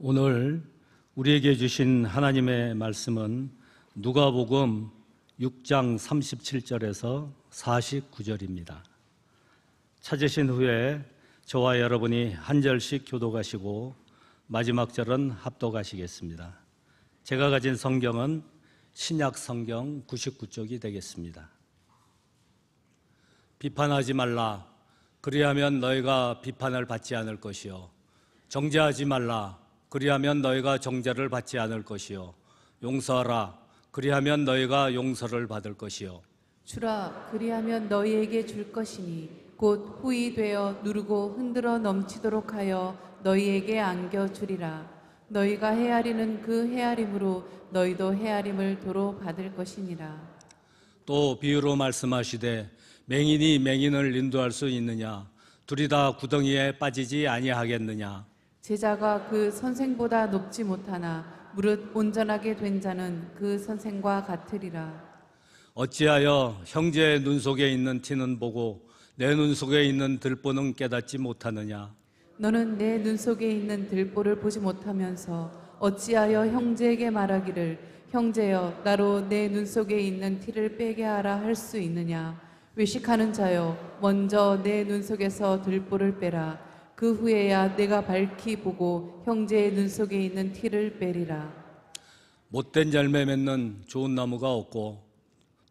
오늘 우리에게 주신 하나님의 말씀은 누가복음 6장 37절에서 49절입니다. 찾으신 후에 저와 여러분이 한 절씩 교독하시고 마지막 절은 합독하시겠습니다. 제가 가진 성경은 신약 성경 99쪽이 되겠습니다. 비판하지 말라. 그리하면 너희가 비판을 받지 않을 것이요. 정죄하지 말라. 그리하면 너희가 정죄를 받지 않을 것이요. 용서하라. 그리하면 너희가 용서를 받을 것이요. 주라. 그리하면 너희에게 줄 것이니 곧 후히 되어 누르고 흔들어 넘치도록 하여 너희에게 안겨주리라. 너희가 헤아리는 그 헤아림으로 너희도 헤아림을 도로 받을 것이니라. 또 비유로 말씀하시되 맹인이 맹인을 인도할 수 있느냐? 둘이 다 구덩이에 빠지지 아니하겠느냐? 제자가 그 선생보다 높지 못하나 무릇 온전하게 된 자는 그 선생과 같으리라. 어찌하여 형제의 눈 속에 있는 티는 보고 내 눈 속에 있는 들보는 깨닫지 못하느냐? 너는 내 눈 속에 있는 들보를 보지 못하면서 어찌하여 형제에게 말하기를 형제여 나로 내 눈 속에 있는 티를 빼게 하라 할 수 있느냐? 외식하는 자여 먼저 내 눈 속에서 들보를 빼라. 그 후에야 내가 밝히 보고 형제의 눈 속에 있는 티를 빼리라. 못된 열매 맺는 좋은 나무가 없고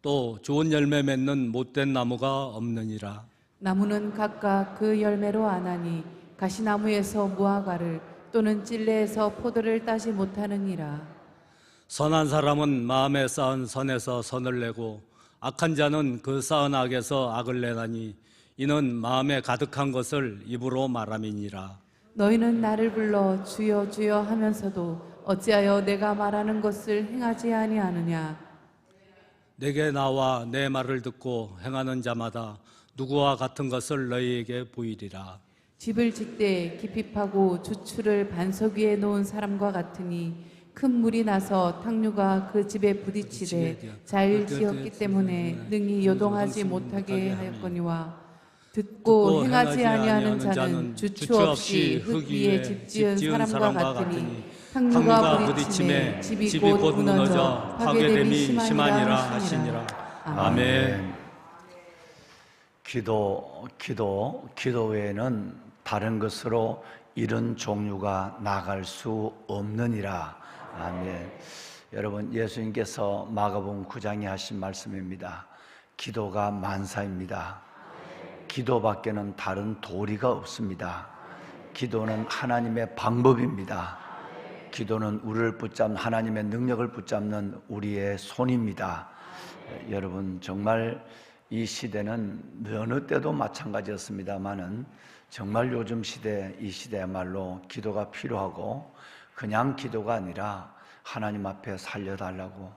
또 좋은 열매 맺는 못된 나무가 없느니라. 나무는 각각 그 열매로 아나니 가시나무에서 무화과를 또는 찔레에서 포도를 따지 못하느니라. 선한 사람은 마음에 쌓은 선에서 선을 내고 악한 자는 그 쌓은 악에서 악을 내나니 이는 마음에 가득한 것을 입으로 말함이니라. 너희는 나를 불러 주여 주여 하면서도 어찌하여 내가 말하는 것을 행하지 아니하느냐? 내게 나와 내 말을 듣고 행하는 자마다 누구와 같은 것을 너희에게 보이리라. 집을 짓되 깊이 파고 주추를 반석 위에 놓은 사람과 같으니 큰 물이 나서 탕류가 그 집에 부딪히되 잘 지었기 때문에 능히 요동하지 못하게 하였거니와 듣고 행하지 아니하는 자는 주추 없이 흙 위에 집 지은 사람과 같으니 탕류가 부딪힘에 집이 곧 무너져 파괴됨이 심하니라 하시니라. 아멘. 기도 외에는 다른 것으로 이런 종류가 나갈 수 없느니라. 아멘. 여러분, 예수님께서 마가복음 9장에 하신 말씀입니다. 기도가 만사입니다. 기도밖에는 다른 도리가 없습니다. 기도는 하나님의 방법입니다. 기도는 우리를 붙잡는 하나님의 능력을 붙잡는 우리의 손입니다. 여러분, 정말 이 시대는 어느 때도 마찬가지였습니다만은 정말 요즘 시대, 이 시대야말로 기도가 필요하고 그냥 기도가 아니라 하나님 앞에 살려달라고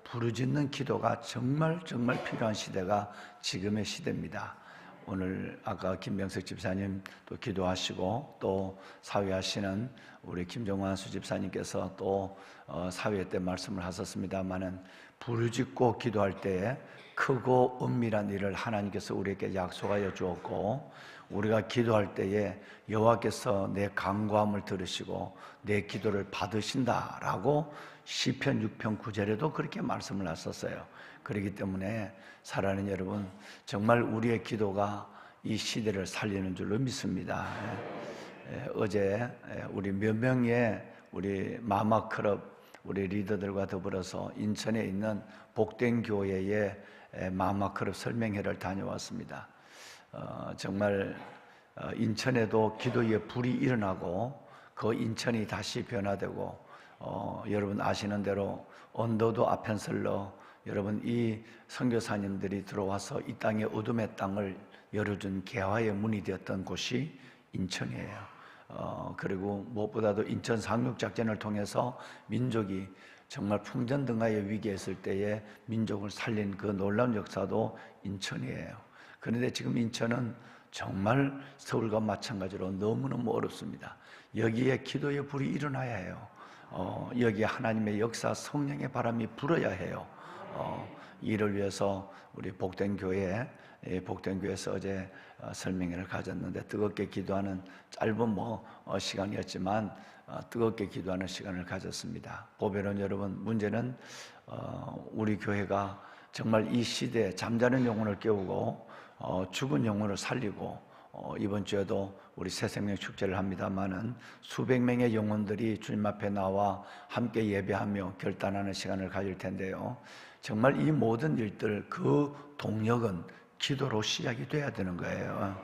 부르짖는 기도가 정말 필요한 시대가 지금의 시대입니다. 오늘 아까 김병석 집사님 또 기도하시고 또 사회하시는 우리 김정환 수집사님께서 또 사회 때 말씀을 하셨습니다마는 부르짖고 기도할 때에 크고 은밀한 일을 하나님께서 우리에게 약속하여 주었고 우리가 기도할 때에 여호와께서 내 간구함을 들으시고 내 기도를 받으신다라고 시편 6편 9절에도 그렇게 말씀을 하셨어요. 그렇기 때문에 사랑하는 여러분, 정말 우리의 기도가 이 시대를 살리는 줄로 믿습니다. 어제 우리 몇 명의 우리 마마클럽 우리 리더들과 더불어서 인천에 있는 복된 교회의 마마클럽 설명회를 다녀왔습니다. 정말 인천에도 기도의 불이 일어나고 그 인천이 다시 변화되고 여러분 아시는 대로 언더도 아펜설러 여러분 이 선교사님들이 들어와서 이 땅의 어둠의 땅을 열어준 개화의 문이 되었던 곳이 인천이에요. 그리고 무엇보다도 인천 상륙작전을 통해서 민족이 정말 풍전등화의 위기에 있을 때에 민족을 살린 그 놀라운 역사도 인천이에요. 그런데 지금 인천은 정말 서울과 마찬가지로 너무너무 어렵습니다. 여기에 기도의 불이 일어나야 해요. 여기에 하나님의 역사 성령의 바람이 불어야 해요. 이를 위해서 우리 복된 교회에서 어제 설명회를 가졌는데 뜨겁게 기도하는 짧은 시간이었지만 뜨겁게 기도하는 시간을 가졌습니다. 보배로운 여러분, 문제는 우리 교회가 정말 이 시대에 잠자는 영혼을 깨우고 죽은 영혼을 살리고 이번 주에도 우리 새생명 축제를 합니다마는 수백 명의 영혼들이 주님 앞에 나와 함께 예배하며 결단하는 시간을 가질 텐데요. 정말 이 모든 일들 그 동력은 기도로 시작이 돼야 되는 거예요.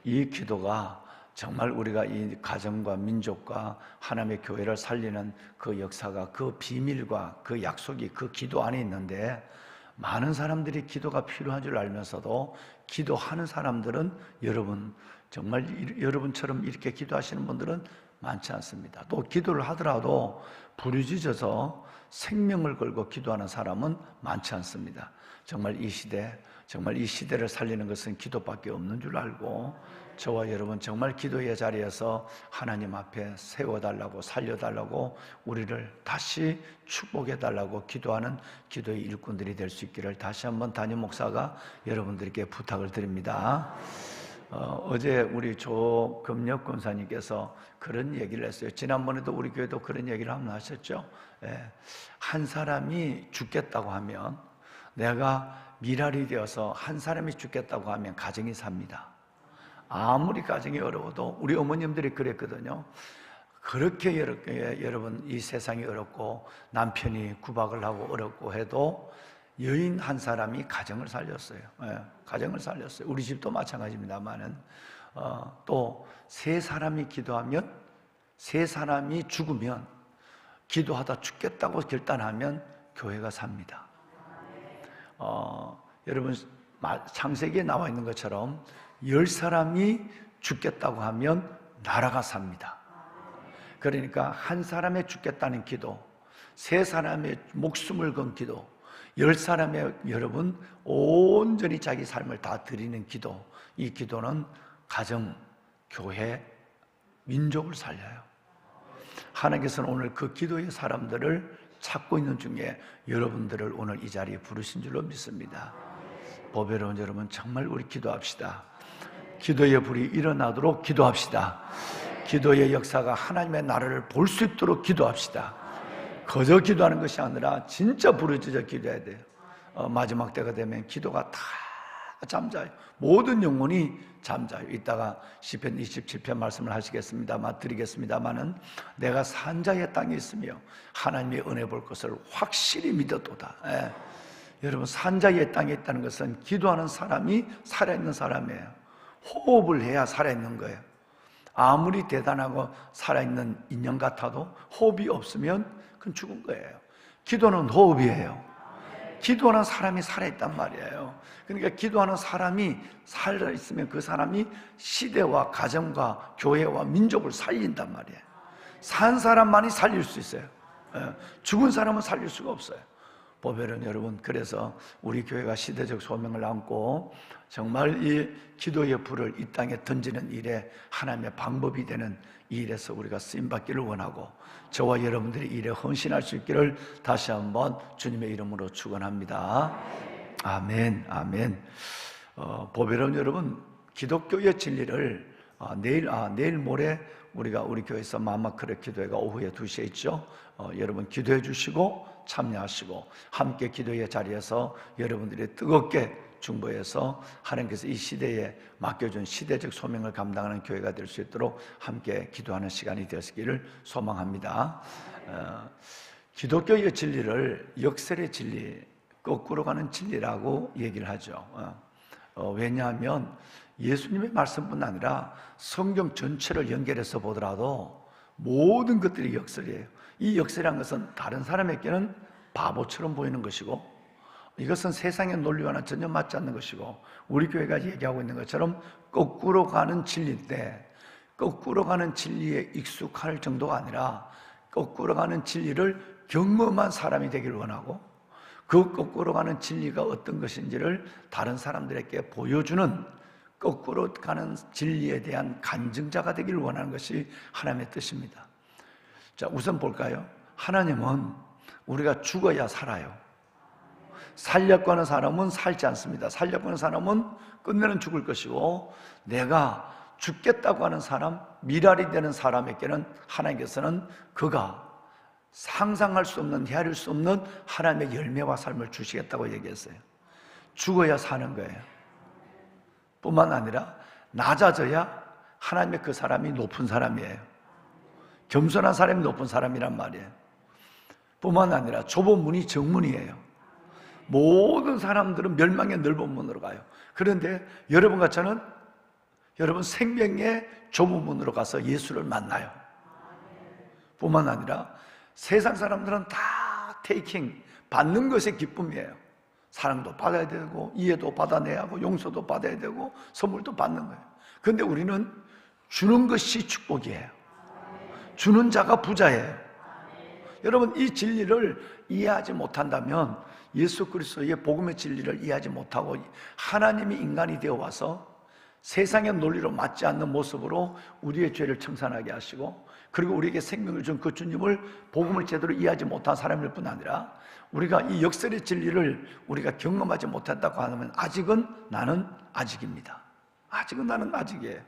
이 기도가 정말 우리가 이 가정과 민족과 하나님의 교회를 살리는 그 역사가, 그 비밀과 그 약속이 그 기도 안에 있는데, 많은 사람들이 기도가 필요한 줄 알면서도 기도하는 사람들은 정말 여러분처럼 이렇게 기도하시는 분들은 많지 않습니다. 또 기도를 하더라도 부르짖어서 생명을 걸고 기도하는 사람은 많지 않습니다. 정말 이 시대를 살리는 것은 기도밖에 없는 줄 알고, 저와 여러분 정말 기도의 자리에서 하나님 앞에 세워달라고, 살려달라고, 우리를 다시 축복해달라고 기도하는 기도의 일꾼들이 될 수 있기를 다시 한번 담임 목사가 여러분들께 부탁을 드립니다. 어제 우리 조금혁 권사님께서 그런 얘기를 했어요. 지난번에도 우리 교회도 그런 얘기를 한번 하셨죠. 한 사람이 죽겠다고 하면, 내가 미랄이 되어서 한 사람이 죽겠다고 하면 가정이 삽니다. 아무리 가정이 어려워도, 우리 어머님들이 그랬거든요. 그렇게 여러분 이 세상이 어렵고 남편이 구박을 하고 어렵고 해도 여인 한 사람이 가정을 살렸어요. 가정을 살렸어요. 우리 집도 마찬가지입니다만은 또 세 사람이 기도하면, 세 사람이 죽으면, 기도하다 죽겠다고 결단하면 교회가 삽니다. 여러분 창세기에 나와 있는 것처럼 10사람이 죽겠다고 하면 나라가 삽니다. 그러니까 한 사람의 죽겠다는 기도, 세 사람의 목숨을 건 기도, 10사람의 여러분 온전히 자기 삶을 다 드리는 기도, 이 기도는 가정, 교회, 민족을 살려요. 하나님께서는 오늘 그 기도의 사람들을 찾고 있는 중에 여러분들을 오늘 이 자리에 부르신 줄로 믿습니다. 보배로운 여러분, 정말 우리 기도합시다. 기도의 불이 일어나도록 기도합시다. 기도의 역사가 하나님의 나라를 볼 수 있도록 기도합시다. 거저 기도하는 것이 아니라 진짜 부르짖어 기도해야 돼요. 마지막 때가 되면 기도가 다 잠자요. 모든 영혼이 잠자요. 이따가 시편 27편 말씀을 드리겠습니다마는 내가 산자의 땅에 있으며 하나님의 은혜 볼 것을 확실히 믿었도다. 여러분, 산자의 땅에 있다는 것은 기도하는 사람이 살아있는 사람이에요. 호흡을 해야 살아있는 거예요. 아무리 대단하고 살아있는 인형 같아도 호흡이 없으면 그건 죽은 거예요. 기도는 호흡이에요. 기도하는 사람이 살아있단 말이에요. 그러니까 기도하는 사람이 살아있으면 그 사람이 시대와 가정과 교회와 민족을 살린단 말이에요. 산 사람만이 살릴 수 있어요. 죽은 사람은 살릴 수가 없어요. 보배는 여러분, 그래서 우리 교회가 시대적 소명을 안고 정말 이 기도의 불을 이 땅에 던지는 일에 하나님의 방법이 되는 이 일에서 우리가 쓰임받기를 원하고, 저와 여러분들이 이 일에 헌신할 수 있기를 다시 한번 주님의 이름으로 축원합니다. 아멘, 아멘. 보배로운 여러분, 기독교의 진리를 내일 모레 우리 교회에서 마마크레 기도회가 오후에 2시에 있죠. 여러분 기도해 주시고 참여하시고 함께 기도의 자리에서 여러분들이 뜨겁게 중보해서 하나님께서 이 시대에 맡겨준 시대적 소명을 감당하는 교회가 될 수 있도록 함께 기도하는 시간이 되었기를 소망합니다. 기독교의 진리를 역설의 진리, 거꾸로 가는 진리라고 얘기를 하죠. 왜냐하면 예수님의 말씀뿐 아니라 성경 전체를 연결해서 보더라도 모든 것들이 역설이에요. 이 역설이라는 것은 다른 사람에게는 바보처럼 보이는 것이고, 이것은 세상의 논리와는 전혀 맞지 않는 것이고, 우리 교회가 얘기하고 있는 것처럼 거꾸로 가는 진리인데, 거꾸로 가는 진리에 익숙할 정도가 아니라 거꾸로 가는 진리를 경험한 사람이 되기를 원하고, 그 거꾸로 가는 진리가 어떤 것인지를 다른 사람들에게 보여주는 거꾸로 가는 진리에 대한 간증자가 되기를 원하는 것이 하나님의 뜻입니다. 자, 우선 볼까요? 하나님은 우리가 죽어야 살아요. 살려고 하는 사람은 살지 않습니다. 살려고 하는 사람은 끝내는 죽을 것이고, 내가 죽겠다고 하는 사람, 미랄이 되는 사람에게는 하나님께서는 그가 상상할 수 없는, 헤아릴 수 없는 하나님의 열매와 삶을 주시겠다고 얘기했어요. 죽어야 사는 거예요. 뿐만 아니라 낮아져야 하나님의 그 사람이 높은 사람이에요. 겸손한 사람이 높은 사람이란 말이에요. 뿐만 아니라 좁은 문이 정문이에요. 모든 사람들은 멸망의 넓은 문으로 가요. 그런데 여러분과 저는 여러분 생명의 좁은 문으로 가서 예수를 만나요. 뿐만 아니라 세상 사람들은 다 테이킹, 받는 것의 기쁨이에요. 사랑도 받아야 되고, 이해도 받아내야 하고, 용서도 받아야 되고, 선물도 받는 거예요. 그런데 우리는 주는 것이 축복이에요. 주는 자가 부자예요. 여러분, 이 진리를 이해하지 못한다면, 예수 그리스도의 복음의 진리를 이해하지 못하고 하나님이 인간이 되어 와서 세상의 논리로 맞지 않는 모습으로 우리의 죄를 청산하게 하시고, 그리고 우리에게 생명을 준 그 주님을, 복음을 제대로 이해하지 못한 사람일 뿐 아니라 우리가 이 역설의 진리를 우리가 경험하지 못했다고 하면 아직은 나는 아직입니다. 아직은 나는 아직이에요.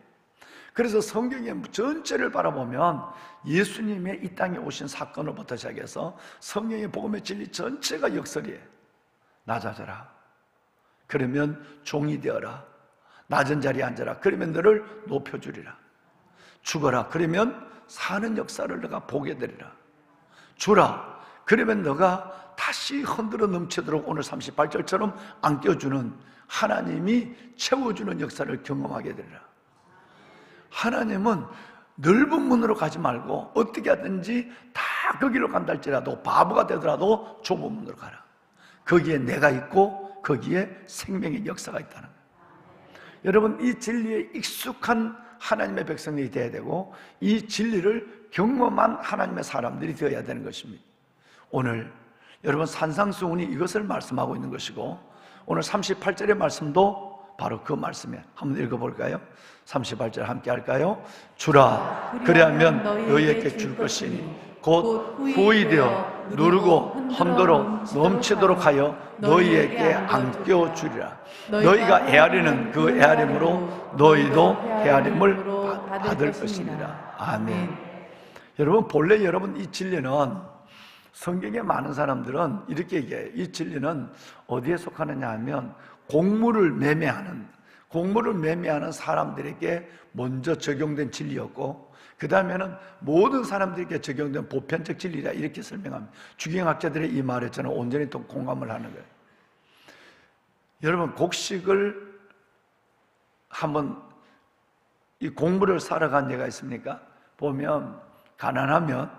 그래서 성경의 전체를 바라보면 예수님의 이 땅에 오신 사건으로부터 시작해서 성경의 복음의 진리 전체가 역설이에요. 낮아져라, 그러면 종이 되어라. 낮은 자리에 앉아라, 그러면 너를 높여주리라. 죽어라, 그러면 사는 역사를 너가 보게 되리라. 주라, 그러면 너가 다시 흔들어 넘치도록 오늘 38절처럼 안겨주는, 하나님이 채워주는 역사를 경험하게 되리라. 하나님은 넓은 문으로 가지 말고 어떻게 하든지 다 거기로 간다 할지라도, 바보가 되더라도 좁은 문으로 가라. 거기에 내가 있고 거기에 생명의 역사가 있다는 거예요. 여러분, 이 진리에 익숙한 하나님의 백성이 되어야 되고, 이 진리를 경험한 하나님의 사람들이 되어야 되는 것입니다. 오늘 여러분 산상수훈이 이것을 말씀하고 있는 것이고, 오늘 38절의 말씀도 바로 그 말씀이에요. 한번 읽어볼까요? 38절 함께 할까요? 주라, 그리하면 너희에게 줄 것이니 곧 후히 되어 누르고 흔들어 넘치도록 하여 너희에게 안겨주리라. 너희가 헤아리는 그 헤아림으로 너희도 헤아림을 받을 것입니다. 아멘. 여러분, 본래 여러분 이 진리는, 성경에 많은 사람들은 이렇게 얘기해요. 이 진리는 어디에 속하느냐 하면 곡물을 매매하는 사람들에게 먼저 적용된 진리였고, 그 다음에는 모든 사람들에게 적용된 보편적 진리라, 이렇게 설명합니다. 주경학자들의 이 말에 저는 온전히 또 공감을 하는 거예요. 여러분, 곡식을 한번, 이 곡물을 사러 간 예가 있습니까? 보면 가난하면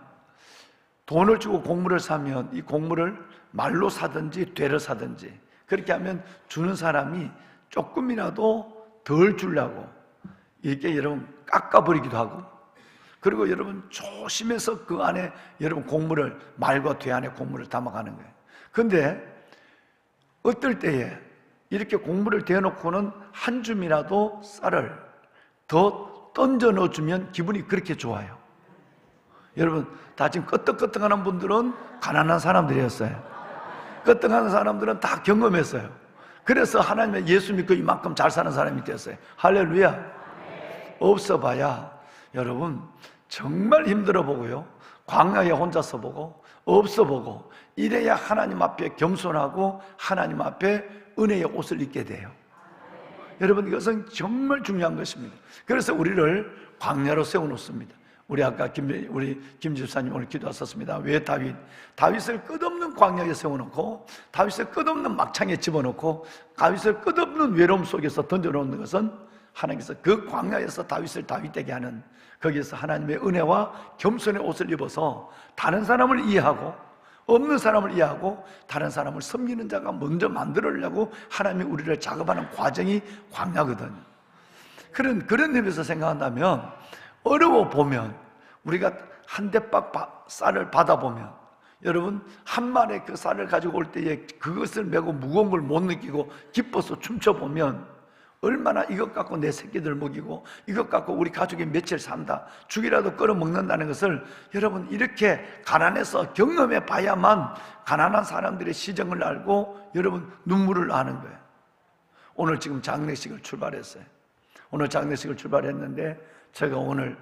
돈을 주고 곡물을 사면 이 곡물을 말로 사든지 되러 사든지, 그렇게 하면 주는 사람이 조금이라도 덜 주려고 이렇게 여러분 깎아버리기도 하고, 그리고 여러분 조심해서 그 안에 여러분 곡물을, 말과 돼 안에 곡물을 담아가는 거예요. 그런데 어떨 때에 이렇게 곡물을 대놓고는 한 줌이라도 쌀을 더 던져 넣어주면 기분이 그렇게 좋아요. 여러분, 다 지금 끄떡끄떡하는 분들은 가난한 사람들이었어요. 끄떡하는 사람들은 다 경험했어요. 그래서 하나님의 예수 믿고 이만큼 잘 사는 사람이 됐어요. 할렐루야. 없어봐야 여러분 정말 힘들어 보고요, 광야에 혼자서 보고 없어 보고, 이래야 하나님 앞에 겸손하고 하나님 앞에 은혜의 옷을 입게 돼요. 여러분, 이것은 정말 중요한 것입니다. 그래서 우리를 광야로 세워놓습니다. 우리 아까 우리 김 집사님 오늘 기도하셨습니다. 왜 다윗을 끝없는 광야에 세워놓고, 다윗을 끝없는 막창에 집어넣고, 다윗을 끝없는 외로움 속에서 던져놓는 것은 하나님께서 그 광야에서 다윗을 다윗되게 하는, 거기에서 하나님의 은혜와 겸손의 옷을 입어서 다른 사람을 이해하고, 없는 사람을 이해하고 다른 사람을 섬기는 자가 먼저 만들어내려고 하나님이 우리를 작업하는 과정이 광야거든요. 그런 의미에서 생각한다면, 어려워 보면, 우리가 한 대박 쌀을 받아보면, 여러분 한 마리 그 쌀을 가지고 올 때에 그것을 메고 무거운 걸 못 느끼고 기뻐서 춤춰보면 얼마나 이것 갖고 내 새끼들 먹이고 이것 갖고 우리 가족이 며칠 산다, 죽이라도 끌어 먹는다는 것을 여러분 이렇게 가난해서 경험해 봐야만 가난한 사람들의 시정을 알고 여러분 눈물을 아는 거예요. 오늘 지금 장례식을 출발했어요. 오늘 장례식을 출발했는데 제가 오늘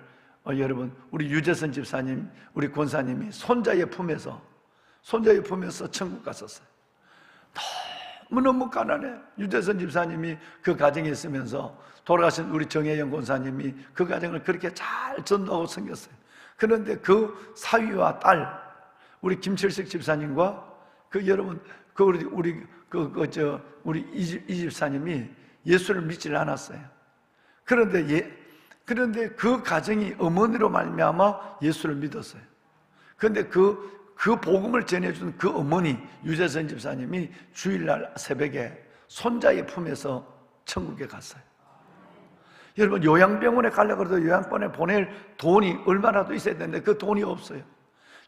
여러분 우리 유재선 집사님, 우리 권사님이 손자의 품에서 천국 갔었어요. 너무너무 가난해. 유재선 집사님이 그 가정에 있으면서 돌아가신 우리 정혜영 권사님이 그 가정을 그렇게 잘 전도하고 섬겼어요. 그런데 그 사위와 딸, 우리 김철식 집사님과 그 여러분 우리 이 집사님이 예수를 믿질 않았어요. 그런데 그 가정이 어머니로 말미암아 예수를 믿었어요. 그런데 그 복음을 전해준 그 어머니 유재선 집사님이 주일날 새벽에 손자의 품에서 천국에 갔어요. 여러분 요양병원에 가려고 해도 요양병원에 보낼 돈이 얼마라도 있어야 되는데 그 돈이 없어요.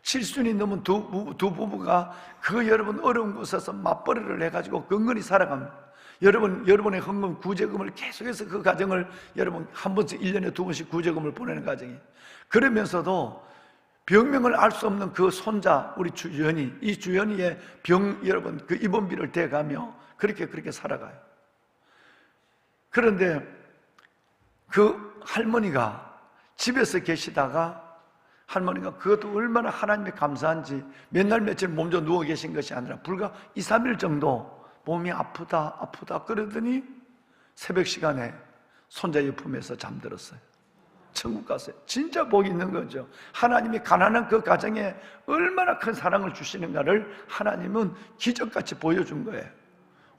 7순이 넘은 두 부부가 그 여러분 어려운 곳에서 맞벌이를 해가지고 근근히 살아갑니다. 여러분의 헌금 구제금을 계속해서 그 가정을 여러분 한 번씩 1년에 2번씩 구제금을 보내는 가정이, 그러면서도 병명을 알 수 없는 그 손자 우리 주연이, 이 주연이의 여러분 그 입원비를 대가며 그렇게 살아가요. 그런데 그 할머니가 집에서 계시다가 할머니가 그것도 얼마나 하나님에 감사한지 몇 날 며칠 몸져 누워 계신 것이 아니라 불과 2, 3일 정도 몸이 아프다 그러더니 새벽 시간에 손자의 품에서 잠들었어요. 천국 갔어요. 진짜 복이 있는 거죠. 하나님이 가난한 그 가정에 얼마나 큰 사랑을 주시는가를 하나님은 기적같이 보여준 거예요.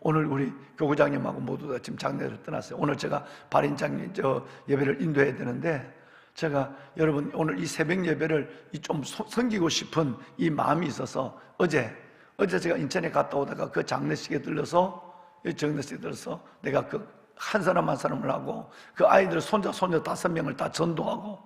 오늘 우리 교구장님하고 모두 다 지금 장례를 떠났어요. 오늘 제가 발인장님 예배를 인도해야 되는데 제가 여러분 오늘 이 새벽 예배를 좀 섬기고 싶은 이 마음이 있어서 어제 제가 인천에 갔다 오다가 그 장례식에 들러서 내가 그 한 사람 한 사람을 하고 그 아이들 손자 손녀 5명을 다 전도하고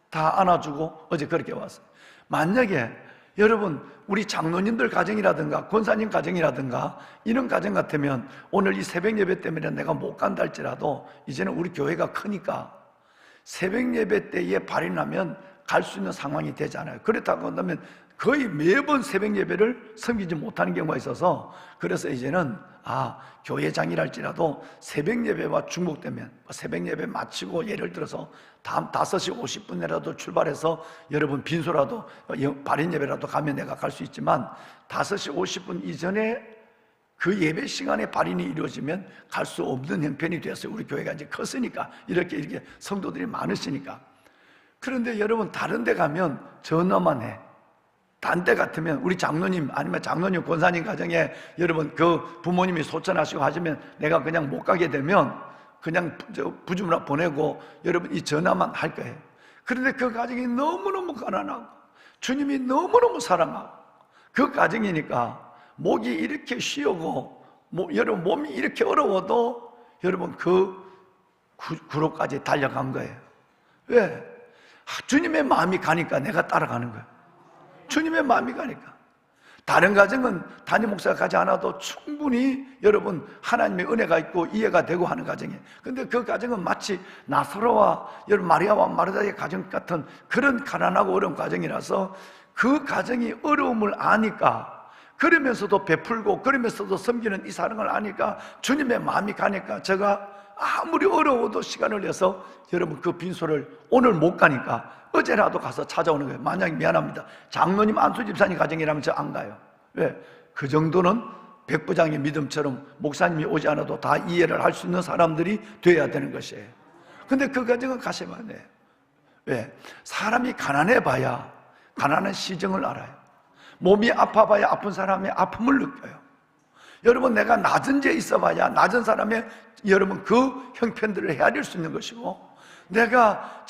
다 안아주고 어제 그렇게 왔어요. 만약에 여러분 우리 장로님들 가정이라든가 권사님 가정이라든가 이런 가정 같으면 오늘 이 새벽 예배 때문에 내가 못 간다 할지라도 이제는 우리 교회가 크니까 새벽 예배 때에 발이 나면 갈 수 있는 상황이 되지 않아요. 그렇다고 한다면 거의 매번 새벽 예배를 섬기지 못하는 경우가 있어서 그래서 이제는 교회장이랄지라도 새벽 예배와 중복되면 새벽 예배 마치고 예를 들어서 다음 5시 50분이라도 출발해서 여러분 빈소라도 발인 예배라도 가면 내가 갈 수 있지만 5시 50분 이전에 그 예배 시간에 발인이 이루어지면 갈 수 없는 형편이 되었어요. 우리 교회가 이제 컸으니까 이렇게 성도들이 많으시니까. 그런데 여러분 다른 데 가면 전화만 해. 딴 데 같으면 우리 장로님 아니면 장로님 권사님 가정에 여러분 그 부모님이 소천하시고 하시면 내가 그냥 못 가게 되면 그냥 부주문화 보내고 여러분 이 전화만 할 거예요. 그런데 그 가정이 너무너무 가난하고 주님이 너무너무 사랑하고 그 가정이니까 목이 이렇게 쉬우고 여러분 몸이 이렇게 어려워도 여러분 그 구로까지 달려간 거예요. 왜? 주님의 마음이 가니까 내가 따라가는 거예요. 주님의 마음이 가니까. 다른 가정은 담임 목사가 가지 않아도 충분히 여러분 하나님의 은혜가 있고 이해가 되고 하는 가정이에요. 근데 그 가정은 마치 나사로와 여러분 마리아와 마르다의 가정 같은 그런 가난하고 어려운 가정이라서 그 가정이 어려움을 아니까 그러면서도 베풀고 그러면서도 섬기는 이 사랑을 아니까 주님의 마음이 가니까 제가 아무리 어려워도 시간을 내서 여러분 그 빈소를 오늘 못 가니까 어제라도 가서 찾아오는 거예요. 만약에 미안합니다. 장로님 안수 집사님 가정이라면 저 안 가요. 왜? 그 정도는 백부장의 믿음처럼 목사님이 오지 않아도 다 이해를 할 수 있는 사람들이 돼야 되는 것이에요. 근데 그 가정은 가시면 안 돼요. 왜? 사람이 가난해 봐야 가난한 시정을 알아요. 몸이 아파봐야 아픈 사람의 아픔을 느껴요. 여러분 내가 낮은 데 있어 봐야 낮은 사람의 여러분 그 형편들을 헤아릴 수 있는 것이고 내가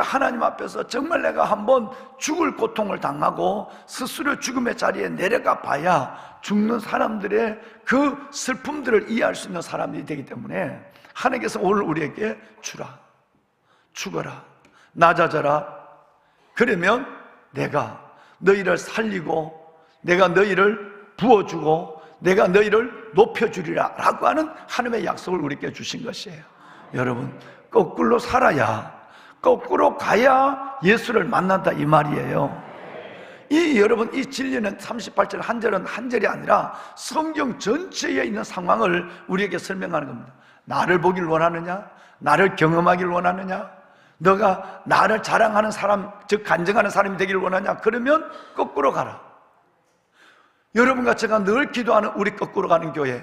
하나님 앞에서 정말 내가 한번 죽을 고통을 당하고 스스로 죽음의 자리에 내려가 봐야 죽는 사람들의 그 슬픔들을 이해할 수 있는 사람들이 되기 때문에 하나님께서 오늘 우리에게 죽어라, 낮아져라. 그러면 내가 너희를 살리고 내가 너희를 부어주고 내가 너희를 높여주리라 라고 하는 하나님의 약속을 우리에게 주신 것이에요. 여러분, 거꾸로 살아야, 거꾸로 가야 예수를 만난다 이 말이에요. 여러분, 이 진리는 38절 한 절은 한 절이 아니라 성경 전체에 있는 상황을 우리에게 설명하는 겁니다. 나를 보길 원하느냐? 나를 경험하길 원하느냐? 너가 나를 자랑하는 사람, 즉 간증하는 사람이 되길 원하냐? 그러면 거꾸로 가라. 여러분과 제가 늘 기도하는 우리 거꾸로 가는 교회,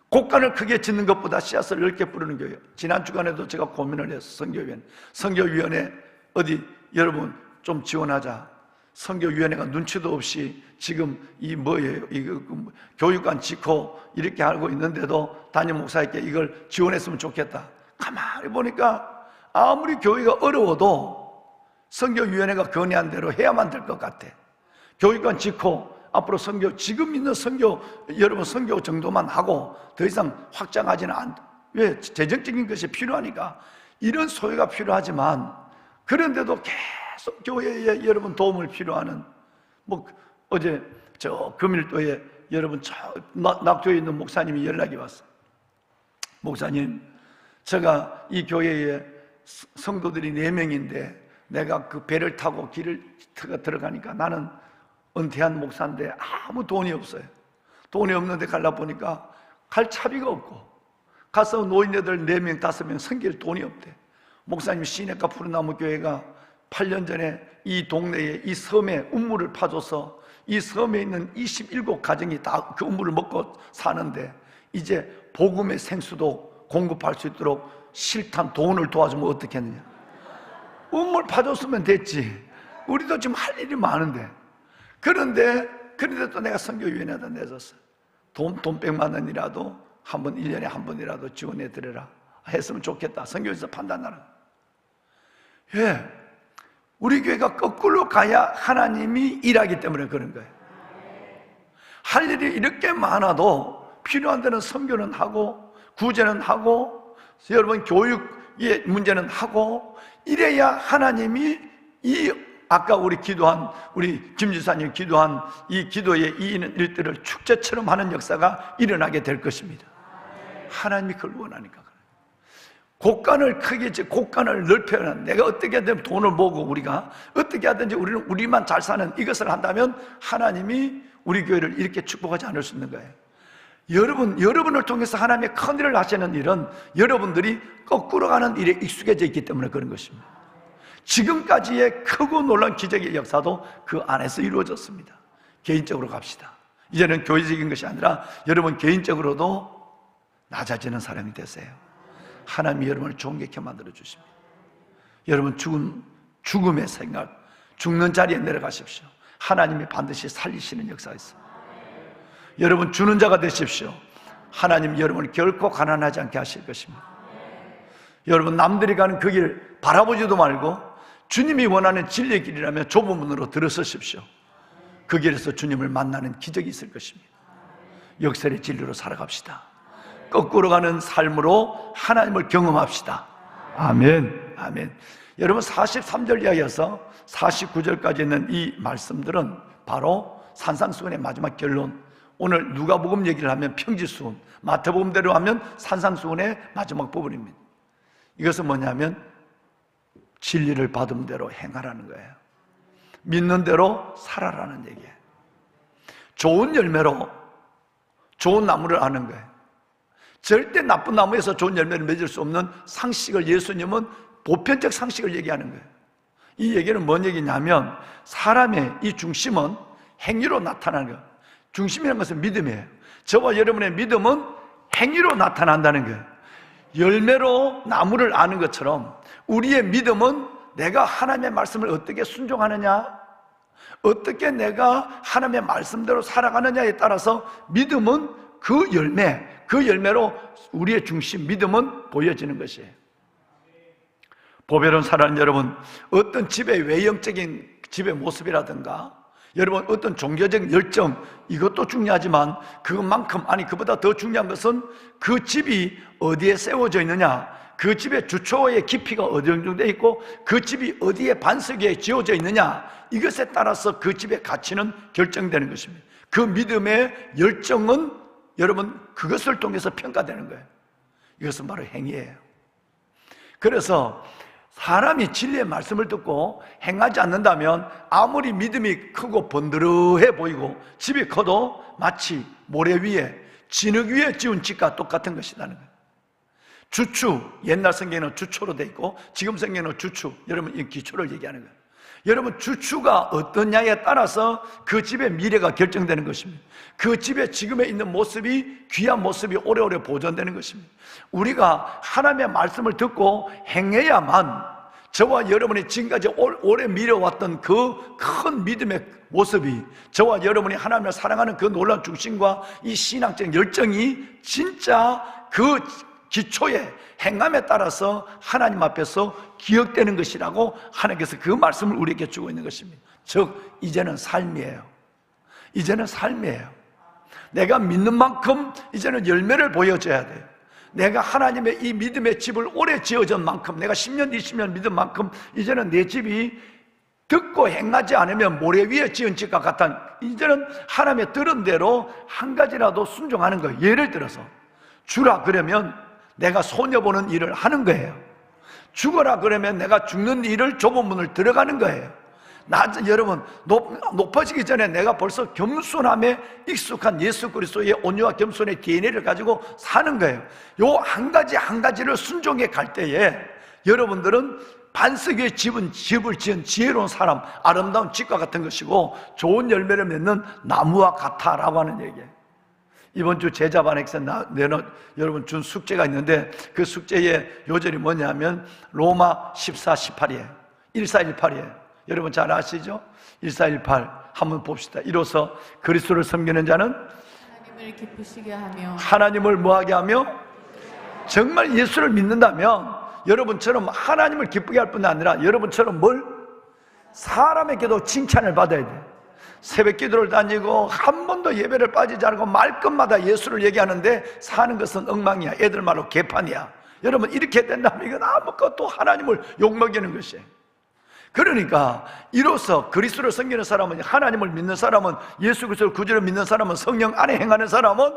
곡간을 크게 짓는 것보다 씨앗을 넓게 뿌리는 교회. 지난 주간에도 제가 고민을 했어요. 선교위원회 어디 여러분 좀 지원하자. 선교위원회가 눈치도 없이 지금 이거 교육관 짓고 이렇게 하고 있는데도 담임 목사에게 이걸 지원했으면 좋겠다. 가만히 보니까 아무리 교회가 어려워도 선교위원회가 건의한 대로 해야만 될 것 같아. 교육관 짓고 앞으로 지금 있는 여러분 선교 정도만 하고 더 이상 확장하지는 왜? 재정적인 것이 필요하니까. 이런 소유가 필요하지만, 그런데도 계속 교회에 여러분 도움을 필요하는, 어제 금일도에 여러분 낙도에 있는 목사님이 연락이 왔어요. 목사님, 제가 이 교회에 성도들이 4명인데 내가 그 배를 타고 길을 들어가니까 나는 은퇴한 목사인데 아무 돈이 없어요. 돈이 없는데 가려 보니까 갈 차비가 없고, 가서 노인네들 4명, 5명 섬길 돈이 없대. 목사님, 시내가 푸른나무 교회가 8년 전에 이 동네에 이 섬에 운물을 파줘서 이 섬에 있는 27가정이 다 그 운물을 먹고 사는데, 이제 복음의 생수도 공급할 수 있도록 실탄 돈을 도와주면 어떻겠느냐. 운물 파줬으면 됐지. 우리도 지금 할 일이 많은데. 그런데 또 내가 선교위원회에다 내줬어. 돈 100만 원이라도 1년에 한 번이라도 지원해 드려라 했으면 좋겠다. 선교에서 판단하라. 예, 우리 교회가 거꾸로 가야 하나님이 일하기 때문에 그런 거예요. 할 일이 이렇게 많아도 필요한 데는 선교는 하고, 구제는 하고, 여러분 교육의 문제는 하고, 이래야 하나님이 아까 우리 김 지사님 기도한 이 기도의 이 일들을 축제처럼 하는 역사가 일어나게 될 것입니다. 하나님이 그걸 원하니까 그래요. 곡간을 크게 짓고 곡간을 넓혀야, 내가 어떻게 하든 돈을 모으고 우리가 어떻게 하든지 우리만 잘 사는 이것을 한다면 하나님이 우리 교회를 이렇게 축복하지 않을 수 있는 거예요. 여러분을 통해서 하나님의 큰 일을 하시는 일은 여러분들이 거꾸로 가는 일에 익숙해져 있기 때문에 그런 것입니다. 지금까지의 크고 놀라운 기적의 역사도 그 안에서 이루어졌습니다. 개인적으로 갑시다. 이제는 교회적인 것이 아니라 여러분 개인적으로도 낮아지는 사람이 되세요. 하나님이 여러분을 존귀케 만들어 주십니다. 여러분 죽음의 생각, 죽는 자리에 내려가십시오. 하나님이 반드시 살리시는 역사가 있어요. 여러분 주는 자가 되십시오. 하나님 여러분을 결코 가난하지 않게 하실 것입니다. 여러분 남들이 가는 그 길 바라보지도 말고 주님이 원하는 진리의 길이라면 좁은 문으로 들어서십시오. 그 길에서 주님을 만나는 기적이 있을 것입니다. 역설의 진리로 살아갑시다. 거꾸로 가는 삶으로 하나님을 경험합시다. 아멘. 아멘. 여러분 43절 이하에서 49절까지 있는 이 말씀들은 바로 산상수훈의 마지막 결론. 오늘 누가복음 얘기를 하면 평지수훈, 마태복음대로 하면 산상수훈의 마지막 부분입니다. 이것은 뭐냐면 진리를 받은 대로 행하라는 거예요. 믿는 대로 살아라는 얘기예요. 좋은 열매로 좋은 나무를 아는 거예요. 절대 나쁜 나무에서 좋은 열매를 맺을 수 없는 상식을 예수님은 보편적 상식을 얘기하는 거예요. 이 얘기는 뭔 얘기냐면 사람의 이 중심은 행위로 나타나는 거예요. 중심이라는 것은 믿음이에요. 저와 여러분의 믿음은 행위로 나타난다는 거예요. 열매로 나무를 아는 것처럼 우리의 믿음은 내가 하나님의 말씀을 어떻게 순종하느냐, 어떻게 내가 하나님의 말씀대로 살아가느냐에 따라서 믿음은 그 열매로 우리의 중심, 믿음은 보여지는 것이에요. 보배로운 사랑하는 여러분, 어떤 집의 외형적인 집의 모습이라든가 여러분 어떤 종교적 열정, 이것도 중요하지만 그보다 더 중요한 것은 그 집이 어디에 세워져 있느냐, 그 집의 주초의 깊이가 어디 정도 되어 있고 그 집이 어디에 반석 위에 지어져 있느냐, 이것에 따라서 그 집의 가치는 결정되는 것입니다. 그 믿음의 열정은 여러분 그것을 통해서 평가되는 거예요. 이것은 바로 행위예요. 그래서 사람이 진리의 말씀을 듣고 행하지 않는다면 아무리 믿음이 크고 번드러해 보이고 집이 커도 마치 모래 위에 진흙 위에 지은 집과 똑같은 것이라는 거예요. 주추, 옛날 성경에는 주초로 돼 있고 지금 성경에는 주추, 여러분 이 기초를 얘기하는 거예요. 여러분 주추가 어떠냐에 따라서 그 집의 미래가 결정되는 것입니다. 그 집의 지금에 있는 모습이 귀한 모습이 오래오래 보존되는 것입니다. 우리가 하나님의 말씀을 듣고 행해야만 저와 여러분이 지금까지 오래 미뤄왔던 그 큰 믿음의 모습이, 저와 여러분이 하나님을 사랑하는 그 놀라운 중심과 이 신앙적인 열정이 진짜 그 기초의 행함에 따라서 하나님 앞에서 기억되는 것이라고 하나님께서 그 말씀을 우리에게 주고 있는 것입니다. 즉 이제는 삶이에요. 이제는 삶이에요. 내가 믿는 만큼 이제는 열매를 보여줘야 돼요. 내가 하나님의 이 믿음의 집을 오래 지어준 만큼, 내가 10년, 20년 믿은 만큼 이제는 내 집이 듣고 행하지 않으면 모래 위에 지은 집과 같은, 이제는 하나님의 들은 대로 한 가지라도 순종하는 거예요. 예를 들어서 주라 그러면 내가 손해보는 일을 하는 거예요. 죽어라 그러면 내가 죽는 일을 좁은 문을 들어가는 거예요. 여러분 높아지기 전에 내가 벌써 겸손함에 익숙한 예수 그리스도의 온유와 겸손의 DNA를 가지고 사는 거예요. 요 한 가지 한 가지를 순종해 갈 때에 여러분들은 반석 위에 집을 지은 지혜로운 사람, 아름다운 집과 같은 것이고 좋은 열매를 맺는 나무와 같아라고 하는 얘기예요. 이번 주 제자반에서 여러분 준 숙제가 있는데 그 숙제의 요절이 뭐냐면 로마 14, 18이에요. 1418이에요. 여러분 잘 아시죠? 1418 한번 봅시다. 이로써 그리스도를 섬기는 자는 하나님을 기쁘시게 하며, 하나님을 뭐하게 하며, 정말 예수를 믿는다면 여러분처럼 하나님을 기쁘게 할 뿐 아니라 여러분처럼 사람에게도 칭찬을 받아야 돼요. 새벽 기도를 다니고 한 번도 예배를 빠지지 않고 말끝마다 예수를 얘기하는데 사는 것은 엉망이야. 애들 말로 개판이야. 여러분 이렇게 된다면 이건 아무것도 하나님을 욕먹이는 것이에요. 그러니까 이로써 그리스도를 섬기는 사람은, 하나님을 믿는 사람은, 예수 그리스도를 구주로 믿는 사람은, 성령 안에 행하는 사람은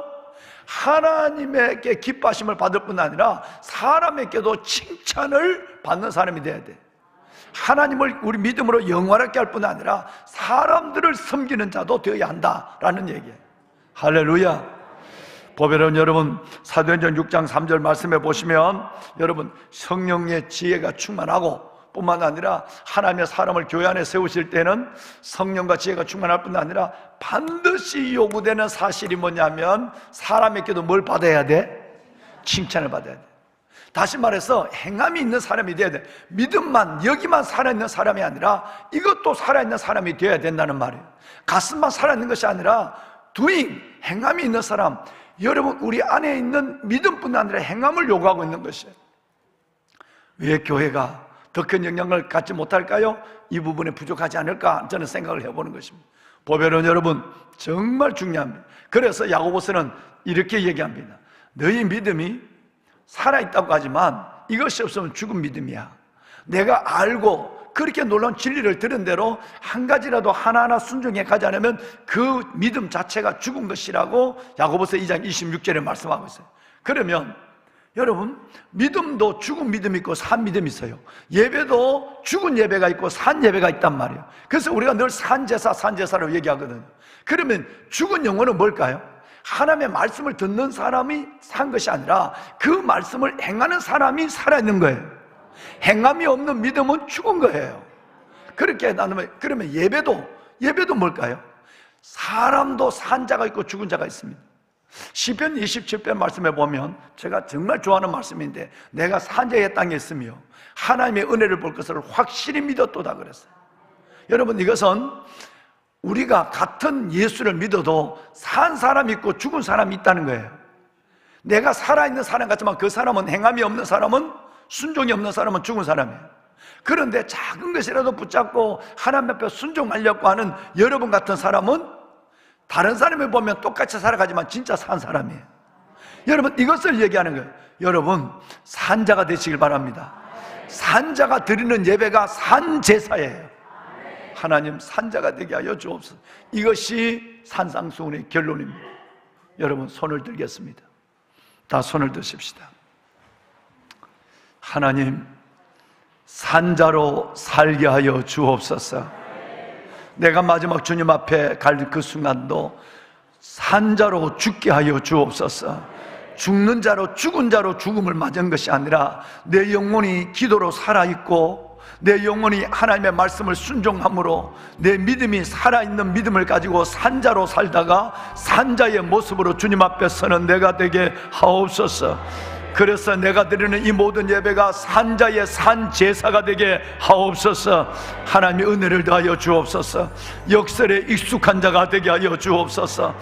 하나님에게 기뻐하심을 받을 뿐 아니라 사람에게도 칭찬을 받는 사람이 돼야 돼. 하나님을 우리 믿음으로 영원하게 할 뿐 아니라 사람들을 섬기는 자도 되어야 한다라는 얘기예요. 할렐루야. 보배로운 여러분, 사도행전 6장 3절 말씀해 보시면 여러분 성령의 지혜가 충만하고 뿐만 아니라 하나님의 사람을 교회 안에 세우실 때는 성령과 지혜가 충만할 뿐 아니라 반드시 요구되는 사실이 뭐냐면 사람에게도 뭘 받아야 돼? 칭찬을 받아야 돼. 다시 말해서 행함이 있는 사람이 돼야 돼. 믿음만, 여기만 살아있는 사람이 아니라 이것도 살아있는 사람이 되어야 된다는 말이에요. 가슴만 살아있는 것이 아니라 doing, 행함이 있는 사람. 여러분 우리 안에 있는 믿음뿐 아니라 행함을 요구하고 있는 것이에요. 왜 교회가 더 큰 영향을 갖지 못할까요? 이 부분에 부족하지 않을까 저는 생각을 해보는 것입니다. 보배로운 여러분, 정말 중요합니다. 그래서 야고보서는 이렇게 얘기합니다. 너희 믿음이 살아있다고 하지만 이것이 없으면 죽은 믿음이야. 내가 알고 그렇게 놀라운 진리를 들은 대로 한 가지라도 하나하나 순종해 가지 않으면 그 믿음 자체가 죽은 것이라고 야고보서 2장 26절에 말씀하고 있어요. 그러면 여러분 믿음도 죽은 믿음이 있고 산 믿음이 있어요. 예배도 죽은 예배가 있고 산 예배가 있단 말이에요. 그래서 우리가 늘 산제사라고 얘기하거든요. 그러면 죽은 영혼은 뭘까요? 하나님의 말씀을 듣는 사람이 산 것이 아니라 그 말씀을 행하는 사람이 살아있는 거예요. 행함이 없는 믿음은 죽은 거예요. 그렇게 나누면, 그러면 예배도 뭘까요? 사람도 산 자가 있고 죽은 자가 있습니다. 시편 27편 말씀에 보면 제가 정말 좋아하는 말씀인데 내가 산자의 땅에 있으며 하나님의 은혜를 볼 것을 확실히 믿었도다 그랬어요. 여러분 이것은 우리가 같은 예수를 믿어도 산 사람이 있고 죽은 사람이 있다는 거예요. 내가 살아있는 사람 같지만 그 사람은 행함이 없는 사람은, 순종이 없는 사람은 죽은 사람이에요. 그런데 작은 것이라도 붙잡고 하나님 앞에 순종하려고 하는 여러분 같은 사람은 다른 사람을 보면 똑같이 살아가지만 진짜 산 사람이에요. 여러분 이것을 얘기하는 거예요. 여러분 산자가 되시길 바랍니다. 산자가 드리는 예배가 산제사예요. 하나님 산자가 되게 하여 주옵소서. 이것이 산상수훈의 결론입니다. 여러분 손을 들겠습니다. 다 손을 드십시다. 하나님 산자로 살게 하여 주옵소서. 내가 마지막 주님 앞에 갈 그 순간도 산자로 죽게 하여 주옵소서. 죽는 자로 죽은 자로 죽음을 맞은 것이 아니라 내 영혼이 기도로 살아있고 내 영혼이 하나님의 말씀을 순종함으로 내 믿음이 살아있는 믿음을 가지고 산자로 살다가 산자의 모습으로 주님 앞에 서는 내가 되게 하옵소서. 그래서 내가 드리는 이 모든 예배가 산자의 산제사가 되게 하옵소서. 하나님의 은혜를 더하여 주옵소서. 역설에 익숙한 자가 되게 하여 주옵소서.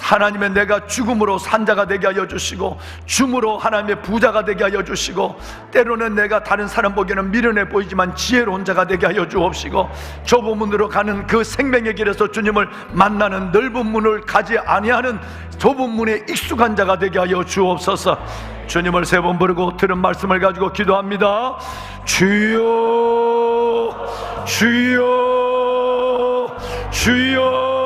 하나님의 내가 죽음으로 산자가 되게 하여 주시고 줌으로 하나님의 부자가 되게 하여 주시고 때로는 내가 다른 사람 보기에는 미련해 보이지만 지혜로운 자가 되게 하여 주옵시고 좁은 문으로 가는 그 생명의 길에서 주님을 만나는 넓은 문을 가지 아니하는 좁은 문에 익숙한 자가 되게 하여 주옵소서. 주님을 세 번 부르고 들은 말씀을 가지고 기도합니다. 주여 주여 주여.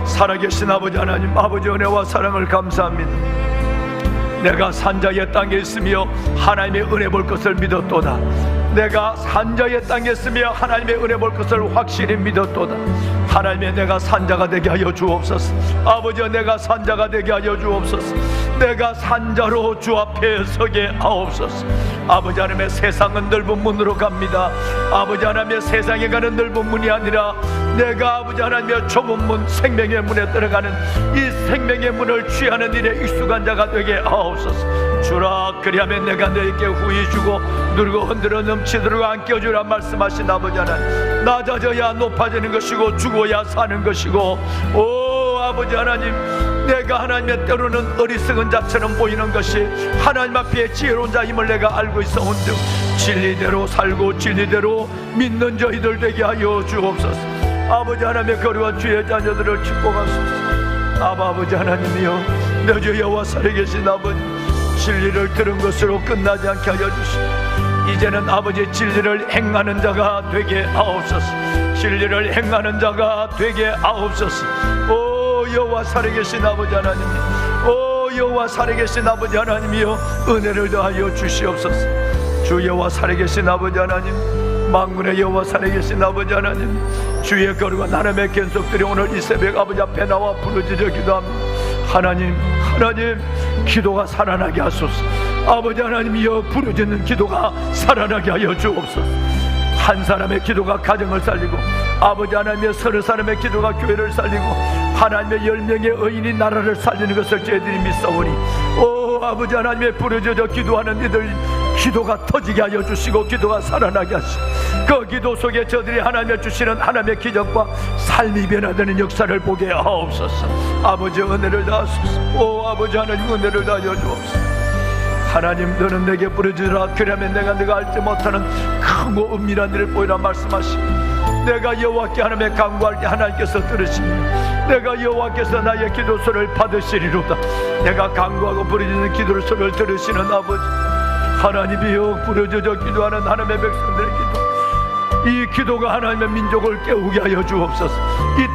살아계신 아버지 하나님, 아버지 은혜와 사랑을 감사합니다. 내가 산자의 땅에 있으며 하나님의 은혜 볼 것을 믿었도다. 내가 산자의 땅에 있으며 하나님의 은혜 볼 것을 확실히 믿었도다. 하나님의 내가 산자가 되게 하여 주옵소서. 아버지여 내가 산자가 되게 하여 주옵소서. 내가 산자로 주 앞에 서게 하옵소서. 아버지 하나님의 세상은 넓은 문으로 갑니다. 아버지 하나님의 세상에 가는 넓은 문이 아니라 내가 아버지 하나님의 좁은 문 생명의 문에 들어가는 이 생명의 문을 취하는 일에 익숙한 자가 되게 하옵소서. 주라 그리하면 내가 너에게 후히 주고 누르고 흔들어 넘치도록 안겨주라 말씀하신 아버지 하나님, 낮아져야 높아지는 것이고 죽어야 사는 것이고 오 아버지 하나님, 내가 하나님의 때로는 어리석은 자처럼 보이는 것이 하나님 앞에 지혜로운 자임을 내가 알고 있어온즉 진리대로 살고 진리대로 믿는 저희들 되게 하여 주옵소서. 아버지 하나님의 거룩한 주의 자녀들을 축복하소서. 아버지 하나님이여, 내 주 여호와 살아계신 아버지, 진리를 들은 것으로 끝나지 않게 하여 주시고 이제는 아버지 진리를 행하는 자가 되게 하옵소서. 진리를 행하는 자가 되게 하옵소서. 오 여호와 살아계신 아버지 하나님, 오 여호와 살아계신 아버지 하나님이여, 은혜를 더하여 주시옵소서. 주 여호와 살아계신 아버지 하나님, 만군의 여호와 살아계신 아버지 하나님, 주의 거룩한 하나님의 견속들이 오늘 이 새벽 아버지 앞에 나와 부르짖어 기도합니다. 하나님, 하나님, 기도가 살아나게 하소서. 아버지 하나님이여, 부르짖는 기도가 살아나게 하여 주옵소서. 한 사람의 기도가 가정을 살리고 아버지 하나님의 서너 사람의 기도가 교회를 살리고 하나님의 10명의 의인이 나라를 살리는 것을 저희들이 믿사오니 오 아버지 하나님의 부르짖어 기도하는 이들 기도가 터지게 하여 주시고 기도가 살아나게 하시고 그 기도 속에 저들이 하나님의 주시는 하나님의 기적과 삶이 변화되는 역사를 보게 하옵소서. 아버지 은혜를 다하소서. 오 아버지 하나님 은혜를 다하여 주옵소서. 하나님, 너는 내게 부르짖으라. 그러면 내가 네가 알지 못하는 크고 은밀한 일을 보이라 말씀하시고 내가 여호와께 하나님의 간구할 때 하나님께서 들으시며 내가 여호와께서 나의 기도 소리를 받으시리로다. 내가 간구하고 부르짖는 기도를 소리를 들으시는 아버지 하나님이여, 부르짖어 기도하는 하나님의 백성들의 기도, 이 기도가 하나님의 민족을 깨우게 하여 주옵소서. 이